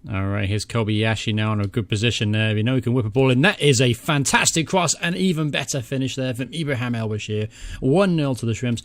Alright, here's Kobayashi now in a good position there. You know he can whip a ball in. That is a fantastic cross, and even better finish there from Ibrahim El-Bashir. 1-0 to the Shrimps.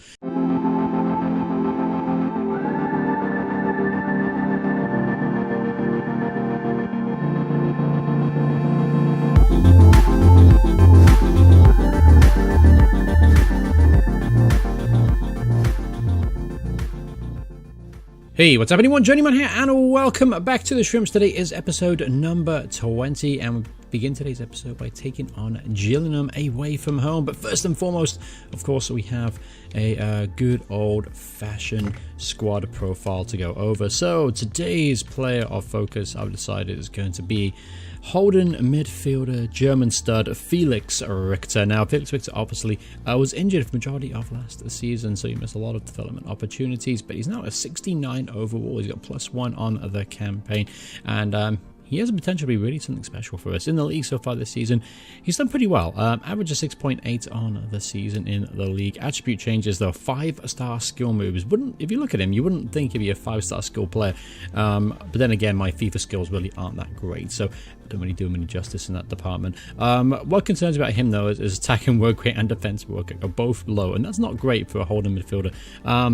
Hey, what's up anyone? Journeyman here, and welcome back to the Shrimps. Today is episode number 20, and we begin today's episode by taking on Gillingham away from home. But first and foremost, of course, we have a good old-fashioned squad profile to go over. So today's player of focus, I've decided, is going to be Holden midfielder, German stud, Felix Richter. Now, Felix Richter obviously was injured for the majority of last season, so he missed a lot of development opportunities, but he's now a 69 overall. He's got +1 on the campaign, and he has the potential to be really something special for us. In the league so far this season, he's done pretty well. Average of 6.8 on the season in the league. Attribute changes, though, 5-star skill moves. If you look at him, you wouldn't think he'd be a 5-star skill player. But then again, my FIFA skills really aren't that great, so I don't really do him any justice in that department. What concerns about him, though, is attack and work rate and defense work rate are both low, and that's not great for a holding midfielder.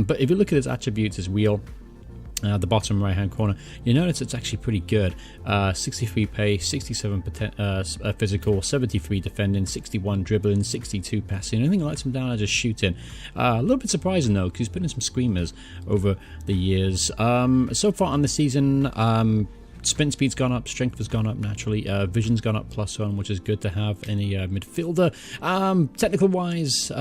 But if you look at his attributes, his wheel, the bottom right hand corner, you notice it's actually pretty good. 63 pace, 67 physical, 73 defending, 61 dribbling, 62 passing. The only thing that lets him down is just shooting. A little bit surprising though, because he's put in some screamers over the years. So far on the season, sprint speed's gone up, strength has gone up naturally, vision's gone up +1, which is good to have in a midfielder. Technical wise,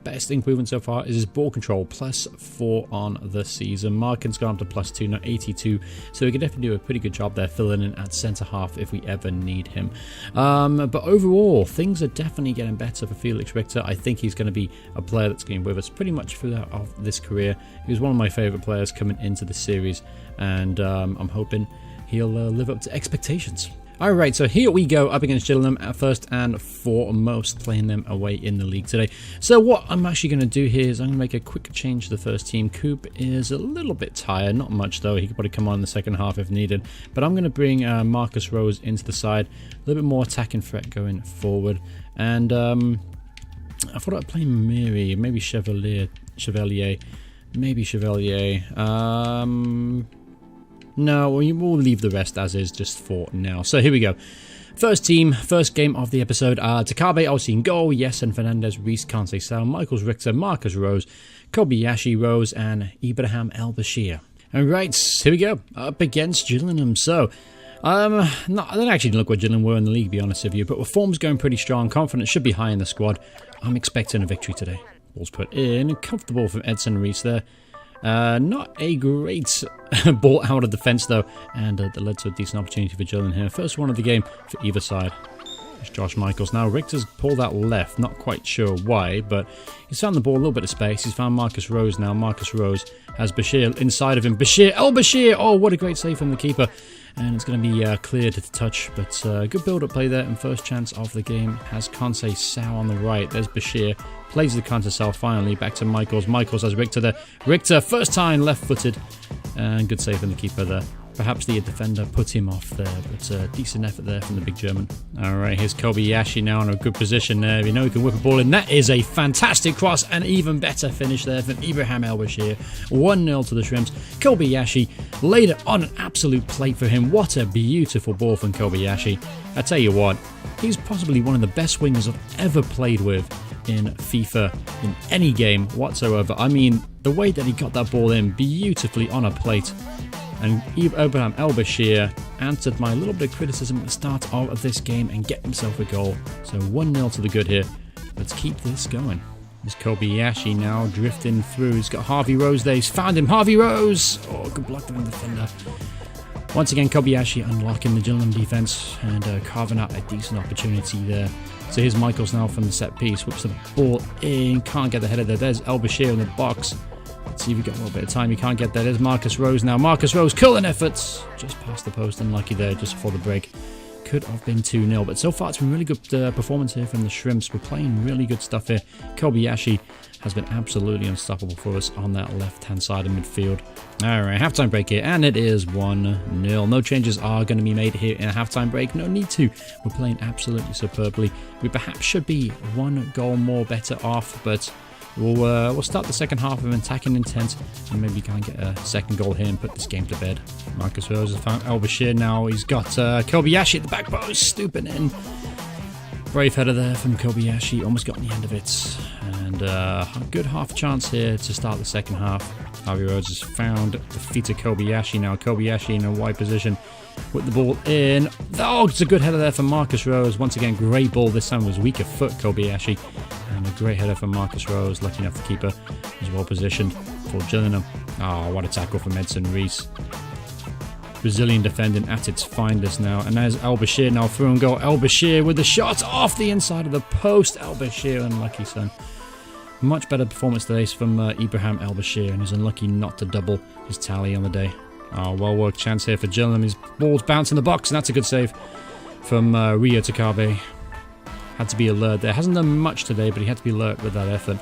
best improvement so far is his ball control, +4 on the season. Marking's gone up to +2, not 82, so he can definitely do a pretty good job there filling in at centre half if we ever need him. But overall, things are definitely getting better for Felix Richter. I think he's going to be a player that's going to be with us pretty much throughout of this career. He was one of my favourite players coming into the series, and I'm hoping he'll live up to expectations. Alright, so here we go up against Gillingham first and foremost, playing them away in the league today. So what I'm actually going to do here is I'm going to make a quick change to the first team. Coop is a little bit tired, not much though. He could probably come on in the second half if needed. But I'm going to bring Marcus Rose into the side. A little bit more attacking threat going forward. And I thought I'd play Miri, maybe Chevalier. No, we'll leave the rest as is just for now. So here we go. First team, first game of the episode. Takabe obviously in goal. Yes, and Fernandez, Reese, Kansei Sal, Michaels Richter, Marcus Rose, Kobayashi Rose, and Ibrahim El-Bashir. Alright, here we go. Up against Gillingham. So, I don't actually look what Gillingham were in the league, to be honest with you, but with form's going pretty strong. Confidence should be high in the squad. I'm expecting a victory today. Ball's put in. Comfortable from Edson Reese there. Not a great ball out of defence though, and that led to a decent opportunity for Gillingham here. First one of the game for either side. It's Josh Michaels. Now Richter's pulled out left, not quite sure why, but he's found the ball a little bit of space. He's found Marcus Rose now. Marcus Rose has Bashir inside of him. El-Bashir! Oh, what a great save from the keeper. And it's going to be cleared to the touch, but good build-up play there, and first chance of the game has Kansei Sal on the right. There's Bashir, plays the Kansei Sal finally, back to Michaels. Michaels has Richter there. Richter, first time left-footed, and good save from the keeper there. Perhaps the defender put him off there, but decent effort there from the big German. Alright, here's Kobayashi now in a good position there. You know he can whip a ball in. That is a fantastic cross, and even better finish there from Ibrahim El-Bashir. 1-0 to the Shrimps. Kobayashi laid it on an absolute plate for him. What a beautiful ball from Kobayashi. I tell you what, he's possibly one of the best wingers I've ever played with in FIFA, in any game whatsoever. I mean, the way that he got that ball in beautifully on a plate. And Ibrahim El-Bashir answered my little bit of criticism at the start of this game and get himself a goal. So 1-0 to the good here. Let's keep this going. There's Kobayashi now drifting through. He's got Harvey Rose there. He's found him. Harvey Rose! Oh, good block from the defender. Once again, Kobayashi unlocking the Gillingham defence and carving out a decent opportunity there. So here's Michaels now from the set piece. Whips the ball in. Can't get the header there. There's El-Bashir in the box. Let's see if we've got a little bit of time. You can't get that. There's Marcus Rose now. Marcus Rose, curling efforts. Just past the post. Unlucky there just before the break. could have been 2-0. But so far, it's been really good performance here from the Shrimps. We're playing really good stuff here. Kobayashi has been absolutely unstoppable for us on that left-hand side of midfield. Alright, halftime break here, and it is 1-0. No changes are going to be made here in a halftime break. No need to. We're playing absolutely superbly. We perhaps should be 1 goal more better off, but we'll start the second half with attacking intent and maybe go and get a second goal here and put this game to bed. Marcus Rose has found El Bashir now. He's got Kobayashi at the back post, stooping in. Brave header there from Kobayashi, almost got on the end of it. And a good half chance here to start the second half. Harvey Rhodes has found the feet of Kobayashi now. Kobayashi in a wide position with the ball in. Oh, it's a good header there from Marcus Rose. Once again, great ball. This time was weaker foot Kobayashi. And a great header from Marcus Rose. Lucky enough the keeper is well positioned for Gillingham. Oh, what a tackle from Edson Reese. Brazilian defending at its finest now. And there's El Bashir now through and goal. El Bashir with the shot off the inside of the post. El Bashir, unlucky son. Much better performance today from Ibrahim El Bashir, and he's unlucky not to double his tally on the day. Oh, well worked chance here for Gillingham. His ball's bounced in the box, and that's a good save from Rio Takabe. Had to be alert there. Hasn't done much today, but he had to be alert with that effort.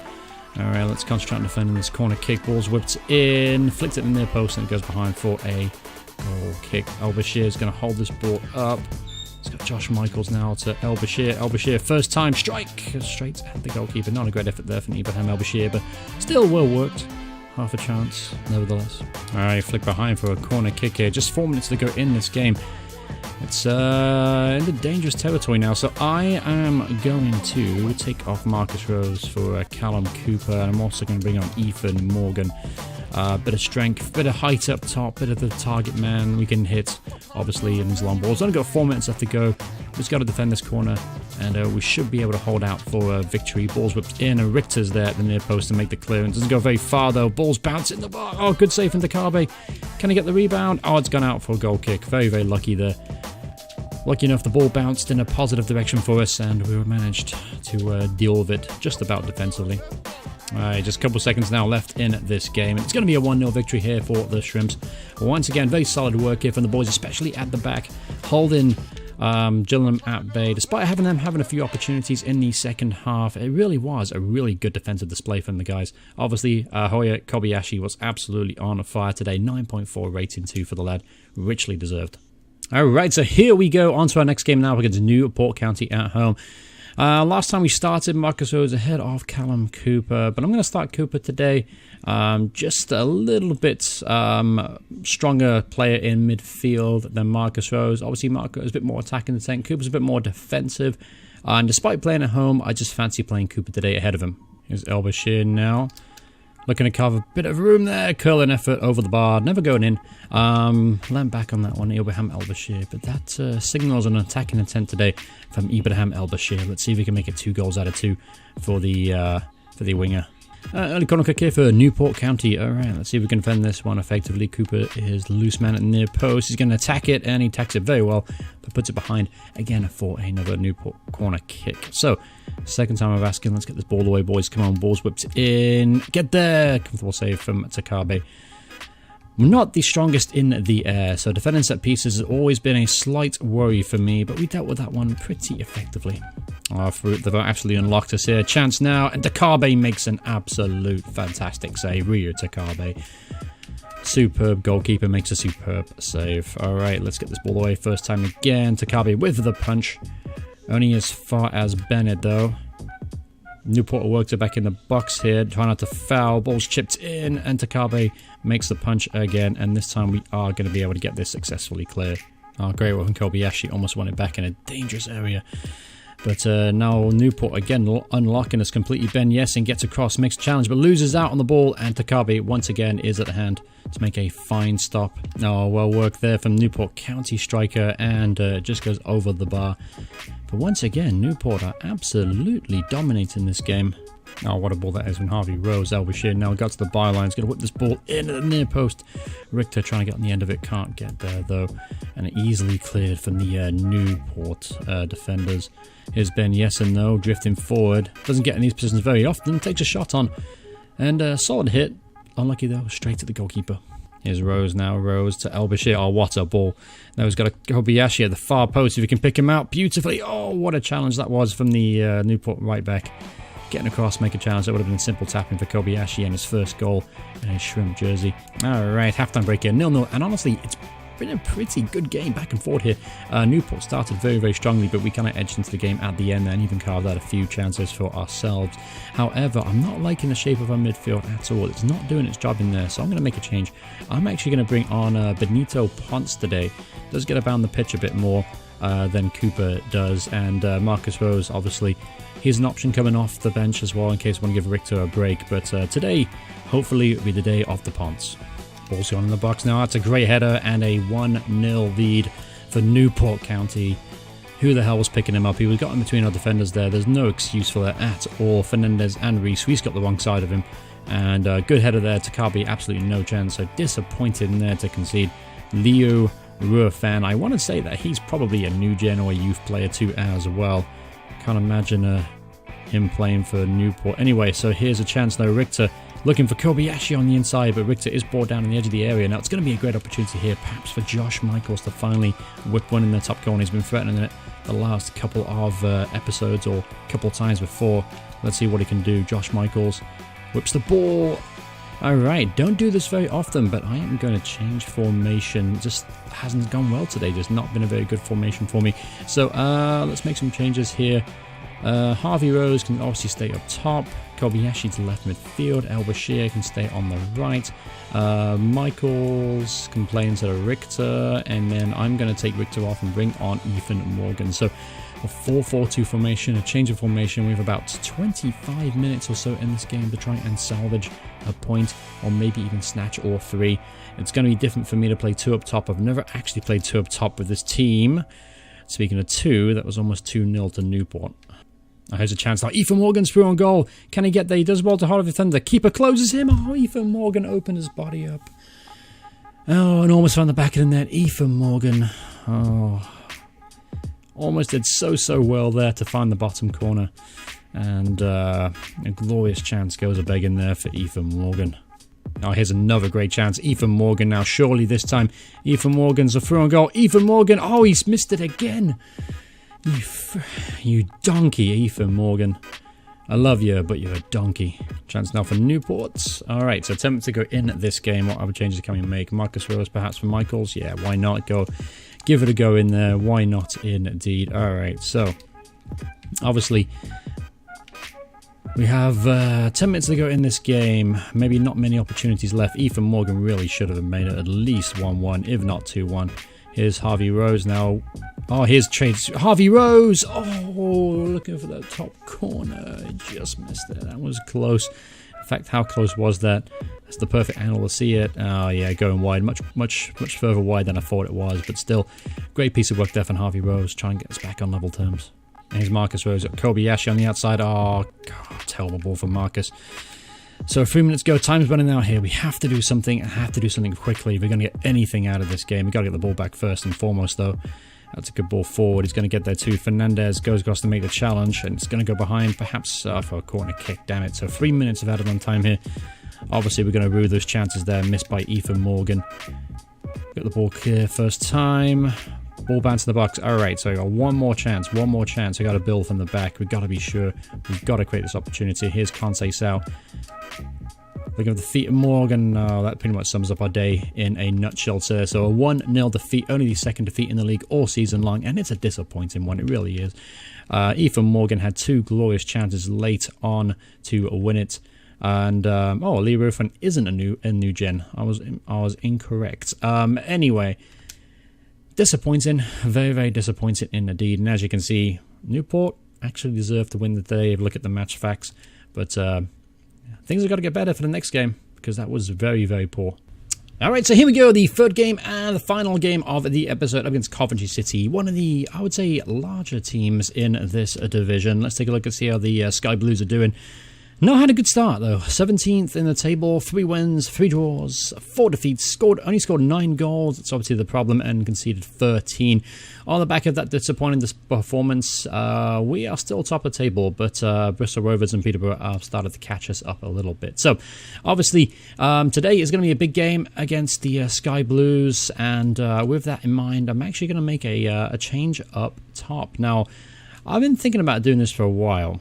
Alright, let's concentrate on defending this corner kick. Ball's whipped in, flicked it in the near post, and it goes behind for a goal kick. El Bashir is going to hold this ball up. It's got Josh Michaels now to El Bashir. El Bashir, first time strike straight at the goalkeeper. Not a great effort there from Ibrahim El Bashir, but still well worked. Half a chance, nevertheless. Alright, flick behind for a corner kick here. Just 4 minutes to go in this game. It's into dangerous territory now, so I am going to take off Marcus Rose for Callum Cooper, and I'm also going to bring on Ethan Morgan. Bit of strength, bit of height up top, bit of the target man we can hit, obviously, in these long balls. Only got 4 minutes left to go. Just got to defend this corner, and we should be able to hold out for a victory. Ball's whipped in, and Richter's there at the near post to make the clearance. Doesn't go very far, though. Ball's bounced in the bar. Oh, good save from Takabe. Can he get the rebound? Oh, it's gone out for a goal kick. Very, very lucky there. Lucky enough, the ball bounced in a positive direction for us, and we managed to deal with it just about defensively. Alright, just a couple seconds now left in this game. It's going to be a 1-0 victory here for the Shrimps. Once again, very solid work here from the boys, especially at the back, holding Gillingham at bay. Despite having a few opportunities in the second half, it really was a really good defensive display from the guys. Obviously, Hoya Kobayashi was absolutely on fire today. 9.4 rating too for the lad. Richly deserved. Alright, so here we go. On to our next game now against Newport County at home. Last time we started, Marcus Rose ahead of Callum Cooper, but I'm going to start Cooper today. Just a little bit stronger player in midfield than Marcus Rose. Obviously, Marcus is a bit more attacking the tank. Cooper's a bit more defensive. And despite playing at home, I just fancy playing Cooper today ahead of him. Here's El Bashir now. Looking to carve a bit of room there. Curling effort over the bar. Never going in. Land back on that one. Ibrahim El Bashir. But that signals an attacking intent today from Ibrahim El Bashir. Let's see if we can make it 2 goals out of 2 for the winger. Early corner kick here for Newport County. Alright, let's see if we can defend this one effectively. Cooper is loose man at the near post. He's going to attack it, and he attacks it very well, but puts it behind again for another Newport corner kick. So, second time of asking, let's get this ball away, boys. Come on, ball's whipped in. Get there! Comfortable save from Takabe. Not the strongest in the air, so defending set pieces has always been a slight worry for me, but we dealt with that one pretty effectively. They've absolutely unlocked us here. Chance now, and Takabe makes an absolute fantastic save. Rio Takabe. Superb goalkeeper makes a superb save. Alright, let's get this ball away. First time again. Takabe with the punch. Only as far as Bennett, though. Newport works it back in the box here. Try not to foul. Ball's chipped in, and Takabe makes the punch again. And this time we are going to be able to get this successfully clear. Oh, great work from Kobayashi. Almost won it back in a dangerous area. But now Newport again unlocking us completely. Ben Yessin gets across, makes a challenge, but loses out on the ball. And Takabe once again is at hand to make a fine stop. Oh, well worked there from Newport County striker, and just goes over the bar. But once again, Newport are absolutely dominating this game. Oh, what a ball that is from Harvey Rose. El Bashir now got to the byline. He's going to whip this ball in at the near post. Richter trying to get on the end of it. Can't get there, though. And easily cleared from the Newport defenders. Here's Ben Yessin, though, drifting forward. Doesn't get in these positions very often. Takes a shot on. And a solid hit. Unlucky, though. Straight to the goalkeeper. Here's Rose now. Rose to El Bashir. Oh, what a ball. Now he's got a Kobayashi at the far post. If he can pick him out beautifully. Oh, what a challenge that was from the Newport right back. Getting across, make a challenge. That would have been a simple tapping for Kobayashi and his first goal in his shrimp jersey. Alright, halftime break here. 0-0. And honestly, it's been a pretty good game back and forth here. Newport started very, very strongly, but we kind of edged into the game at the end and even carved out a few chances for ourselves. However, I'm not liking the shape of our midfield at all. It's not doing its job in there, so I'm going to make a change. I'm actually going to bring on Benito Ponce today. Does get around the pitch a bit more than Cooper does, and Marcus Rose, obviously, he's an option coming off the bench as well in case we want to give Richter a break. But today, hopefully, will be the day of the Ponce. Ball's gone in the box now. That's a great header and a 1-0 lead for Newport County. Who the hell was picking him up? He was got in between our defenders there. There's no excuse for that at all. Fernandez and Reese. Reese got the wrong side of him. And good header there. Takabi, absolutely no chance. So disappointed in there to concede. Leo Ruafan. I want to say that he's probably a new gen or a youth player too as well. Can't imagine him playing for Newport. Anyway, so here's a chance though. Richter looking for Kobayashi on the inside, but Richter is brought down on the edge of the area. Now it's going to be a great opportunity here, perhaps for Josh Michaels to finally whip one in the top corner. He's been threatening it the last couple of episodes or couple of times before. Let's see what he can do. Josh Michaels whips the ball. Alright, don't do this very often, but I am going to change formation. Just hasn't gone well today. Just not been a very good formation for me. So let's make some changes here. Harvey Rose can obviously stay up top. Kobayashi to left midfield. El Bashir can stay on the right. Michaels can play instead of Richter. And then I'm going to take Richter off and bring on Ethan Morgan. So a 4-4-2 formation, a change of formation. We have about 25 minutes or so in this game to try and salvage a point or maybe even snatch all three. It's going to be different for me to play two up top. I've never actually played two up top with this team. Speaking of two, that was almost 2-0 to Newport. Here's a chance now. Ethan Morgan's through on goal. Can he get there? He does well to Heart of the Thunder. Keeper closes him. Oh, Ethan Morgan opened his body up. Oh, and almost found the back of the net. Ethan Morgan. Oh, almost did so well there to find the bottom corner. And a glorious chance goes a begging there for Ethan Morgan. Oh, here's another great chance. Ethan Morgan now. Surely this time, Ethan Morgan's a through on goal. Ethan Morgan. Oh, he's missed it again. You donkey, Ethan Morgan. I love you, but you're a donkey. Chance now for Newport. Alright, so attempt to go in this game. What other changes can we make? Marcus Rose perhaps for Michaels? Yeah, why not? Give it a go in there. Why not indeed? Alright, so obviously we have 10 minutes to go in this game. Maybe not many opportunities left. Ethan Morgan really should have made it at least 1-1, if not 2-1. Here's Harvey Rose now. Oh, here's trades. Harvey Rose! Oh, looking for that top corner. I just missed it. That was close. In fact, how close was that? That's the perfect angle to see it. Oh, yeah, going wide. Much further wide than I thought it was. But still, great piece of work there from Harvey Rose. Trying to get us back on level terms. And here's Marcus Rose. Kobayashi on the outside. Oh, God, terrible ball from Marcus. So 3 minutes go, time's running out here. We have to do something and have to do something quickly if we're going to get anything out of this game. We've got to get the ball back first and foremost though. That's a good ball forward. He's going to get there too. Fernandez goes across to make the challenge and it's going to go behind perhaps for a corner kick, damn it. So 3 minutes of added on time here. Obviously we're going to rue those chances there, missed by Ethan Morgan. Got the ball clear first time. Ball bounce to the box. Alright, so we got one more chance. We got to build from the back. We've got to be sure. We've got to create this opportunity. Here's Kansai Sao. Looking at the defeat of Morgan. That pretty much sums up our day in a nutshell, sir. So a 1-0 defeat. Only the second defeat in the league all season long. And it's a disappointing one. It really is. Ethan Morgan had two glorious chances late on to win it. And, Lee Rufan isn't a new gen. I was incorrect. Anyway. Disappointing, very, very disappointing indeed. And as you can see, Newport actually deserved to win the day. Look at the match facts, but things have got to get better for the next game because that was very, very poor. Alright, so here we go, the third game and the final game of the episode against Coventry City, one of the, I would say, larger teams in this division. Let's take a look and see how the Sky Blues are doing. Not had a good start though. 17th in the table, 3 wins, 3 draws, 4 defeats, only scored 9 goals. That's obviously the problem, and conceded 13. On the back of that disappointing performance, we are still top of the table, but Bristol Rovers and Peterborough have started to catch us up a little bit. So obviously today is going to be a big game against the Sky Blues, and with that in mind, I'm actually going to make a change up top. Now, I've been thinking about doing this for a while.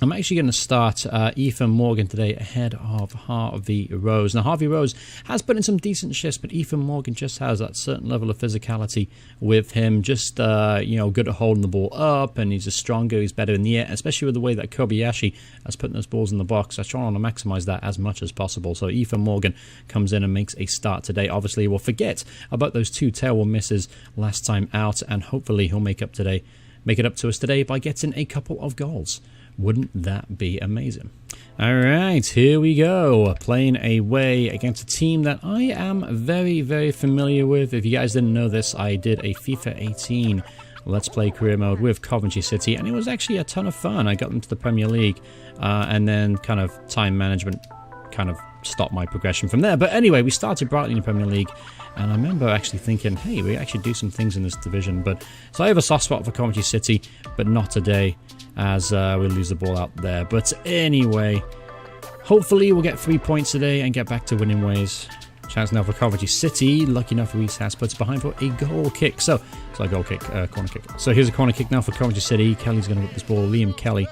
I'm actually going to start Ethan Morgan today ahead of Harvey Rose. Now, Harvey Rose has put in some decent shifts, but Ethan Morgan just has that certain level of physicality with him. Just, good at holding the ball up, and he's just stronger, he's better in the air, especially with the way that Kobayashi has put those balls in the box. I try to maximize that as much as possible. So Ethan Morgan comes in and makes a start today. Obviously, we'll forget about those 2 terrible misses last time out, and hopefully he'll make it up to us today by getting a couple of goals. Wouldn't that be amazing? All right, here we go. Playing away against a team that I am very, very familiar with. If you guys didn't know this, I did a FIFA 18 Let's Play career mode with Coventry City, and it was actually a ton of fun. I got them to the Premier League, and then kind of time management kind of stopped my progression from there. But anyway, we started brightly in the Premier League, and I remember actually thinking, hey, we actually do some things in this division. But so I have a soft spot for Coventry City, but not today, as we lose the ball out there. But anyway, hopefully we'll get 3 points today and get back to winning ways. Chance now for Coventry City. Lucky enough, Reese has puts behind for a goal kick. So it's a goal kick, corner kick. So here's a corner kick now for Coventry City. Kelly's going to whip this ball. Liam Kelly.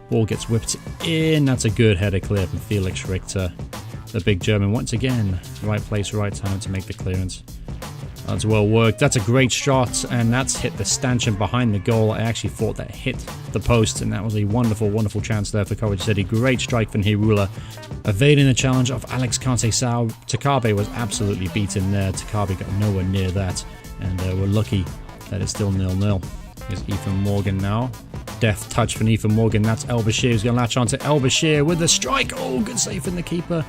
Ball gets whipped in. That's a good header clear from Felix Richter, the big German. Once again, right place, right time to make the clearance. That's well worked. That's a great shot, and that's hit the stanchion behind the goal. I actually thought that hit the post, and that was a wonderful, wonderful chance there for Coventry City. Great strike from Hirula, evading the challenge of Alex Kante-Sao. Takabe was absolutely beaten there. Takabe got nowhere near that, and we're lucky that it's still 0-0. Here's Ethan Morgan now. Death touch from Ethan Morgan. That's El Bashir who's going to latch on to El Bashir with the strike. Oh, good save from the keeper.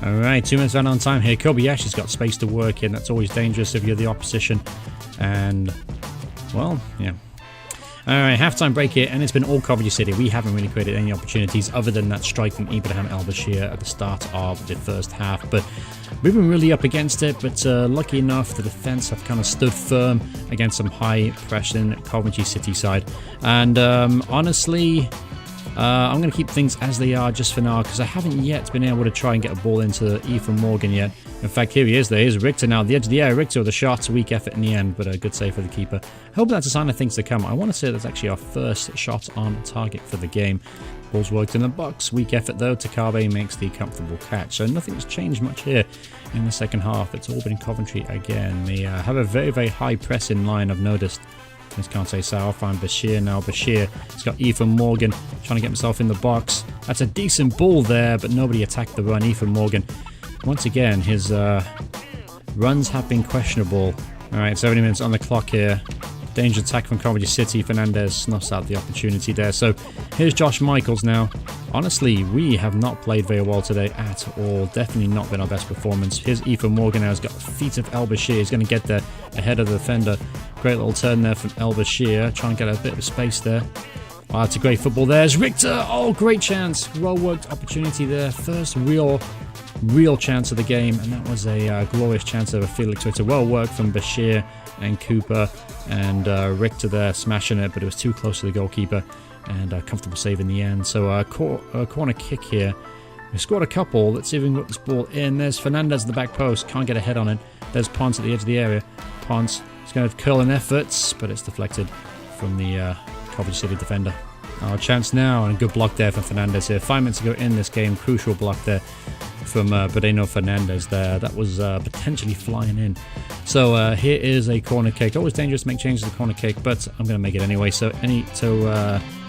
Alright, 2 minutes on time here. Kobayashi's got space to work in. That's always dangerous if you're the opposition. And, well, yeah. Alright, halftime break here, and it's been all Coventry City. We haven't really created any opportunities other than that strike from Ibrahim El Bashir at the start of the first half. But we've been really up against it, but lucky enough, the defence have kind of stood firm against some high-pressing Coventry City side. And honestly, I'm going to keep things as they are just for now, because I haven't yet been able to try and get a ball into Ethan Morgan yet. In fact, here he is. There is Richter now, the edge of the area. Richter with a shot, weak effort in the end, but a good save for the keeper. I hope that's a sign of things to come. I want to say that's actually our first shot on target for the game. Ball's worked in the box. Weak effort though. Takabe makes the comfortable catch. So nothing's changed much here in the second half. It's all been Coventry again. They have a very, very high pressing line, I've noticed. This can't say so. I'll find Bashir now. Bashir has got Ethan Morgan trying to get himself in the box. That's a decent ball there, but nobody attacked the run. Ethan Morgan, once again, his runs have been questionable. Alright, 70 minutes on the clock here. Danger attack from Coventry City. Fernandez snuffs out the opportunity there. So here's Josh Michaels now. Honestly, we have not played very well today at all. Definitely not been our best performance. Here's Ethan Morgan now. He's got the feet of El Bashir. He's going to get there ahead of the defender. Great little turn there from El Bashir. Trying to get a bit of space there. Oh, that's a great football. There's Richter. Oh, great chance. Well-worked opportunity there. First real chance of the game. And that was a glorious chance over Felix Richter. Well worked from Bashir and Cooper, and Richter there smashing it, but it was too close to the goalkeeper, and a comfortable save in the end. So a corner kick here. We scored a couple. Let's see if we can get this ball in. There's Fernandez at the back post. Can't get a head on it. There's Ponce at the edge of the area. Ponce is going to curl in efforts, but it's deflected from the Coventry City defender. Our chance now, and a good block there from Fernandez here. 5 minutes to go in this game. Crucial block there from Badeno Fernandez there. That was potentially flying in. So here is a corner kick. Always dangerous to make changes to the corner kick, but I'm going to make it anyway. So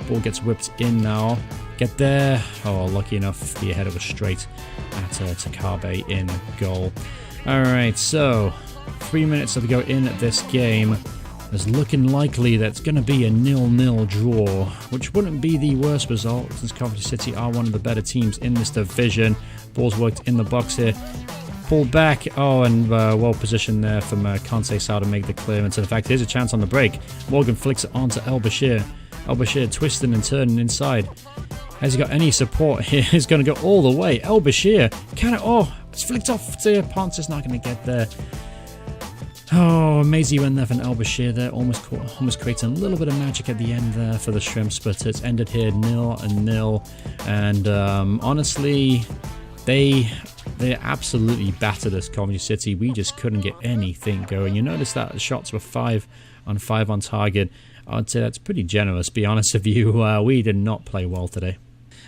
ball gets whipped in now. Get there. Oh, lucky enough, the header was straight at Takabe in goal. Alright, so 3 minutes to go in this game. It's looking likely that it's going to be a 0-0 draw, which wouldn't be the worst result, since Coventry City are one of the better teams in this division. Ball's worked in the box here. Ball back. Oh, and well positioned there from Kante-Sao to make the clearance. In fact, here's a chance on the break. Morgan flicks it onto El Bashir. El Bashir twisting and turning inside. Has he got any support here? He's going to go all the way. El Bashir. Can it? Oh, it's flicked off to Ponce. It's not going to get there. Oh, amazing win there from El Bashir there. Almost creates a little bit of magic at the end there for the Shrimps, but it's ended here 0-0. And honestly, they absolutely battered us, Coventry City. We just couldn't get anything going. You notice that the shots were 5 on 5 on target. I'd say that's pretty generous, be honest with you. We did not play well today.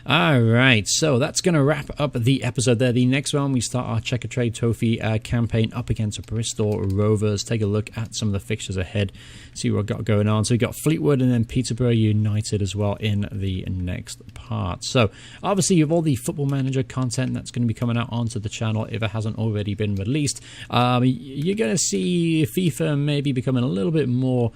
Alright, so that's going to wrap up the episode there. The next one, we start our Checker Trade Trophy campaign up against Bristol Rovers. Take a look at some of the fixtures ahead, see what we've got going on. So we've got Fleetwood and then Peterborough United as well in the next part. So obviously with all the Football Manager content that's going to be coming out onto the channel, if it hasn't already been released, you're going to see FIFA maybe becoming a little bit more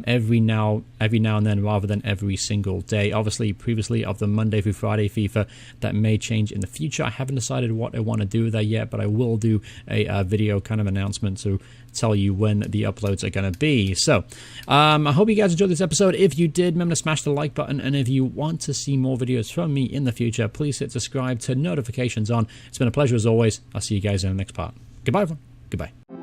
every now and then rather than every single day. Obviously previously of the Monday through Friday FIFA, that may change in the future. I haven't decided what I want to do with that yet, but I will do a video kind of announcement to tell you when the uploads are going to be. So I hope you guys enjoyed this episode. If you did, remember to smash the like button, and if you want to see more videos from me in the future, please hit subscribe, turn notifications on. It's been a pleasure as always. I'll see you guys in the next part. Goodbye everyone. Goodbye.